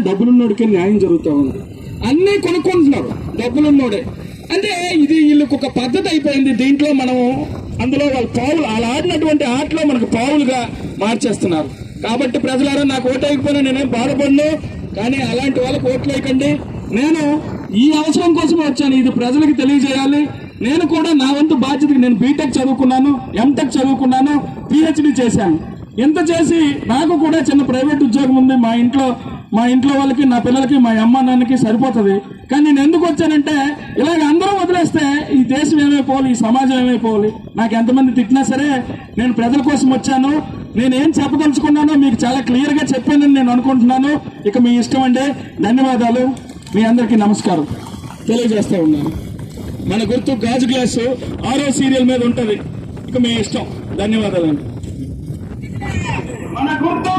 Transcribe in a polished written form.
డబ్బులున్నోడికే న్యాయం జరుగుతూ ఉంది. అన్నీ కొనుక్కుంటున్నారు డబ్బులున్నోడే. అంటే ఇది వీళ్ళకి ఒక పద్ధతి అయిపోయింది. దీంట్లో మనం అందులో వాళ్ళ పావులు వాళ్ళు ఆడినటువంటి ఆటలో మనకు పావులుగా మార్చేస్తున్నారు. కాబట్టి ప్రజలారా, నాకు ఓటు వేయకపోయినా నేనేం బాధపడను, కానీ అలాంటి వాళ్ళకి ఓట్లు వేయకండి. నేను ఈ అవసరం కోసం వచ్చాను, ఇది ప్రజలకు తెలియజేయాలి. నేను కూడా నా వంతు బాధ్యతకి నేను బీటెక్ చదువుకున్నాను, ఎంటెక్ చదువుకున్నాను, పిహెచ్డి చేశాను. ఎంత చేసి నాకు కూడా చిన్న ప్రైవేట్ ఉద్యోగం ఉంది. మా ఇంట్లో వాళ్ళకి, నా పిల్లలకి, మా అమ్మ నాన్నకి సరిపోతుంది. కానీ నేను ఎందుకు వచ్చానంటే, ఇలాగ అందరూ వదిలేస్తే ఈ దేశం ఏమైపోవాలి, ఈ సమాజం ఏమైపోవాలి. నాకు ఎంతమంది తిట్టినా సరే నేను ప్రజల కోసం వచ్చాను. నేనేం చెప్పదలుచుకున్నానో మీకు చాలా క్లియర్ గా చెప్పానని నేను అనుకుంటున్నాను. ఇక మీ ఇష్టం అండి. ధన్యవాదాలు. మీ అందరికీ నమస్కారం తెలియజేస్తా ఉన్నాను. మన గుర్తు గాజు గ్లాసు 6వ సీరియల్ మీద ఉంటది. ఇక మీ ఇష్టం. ధన్యవాదాలండి. మన గుర్తు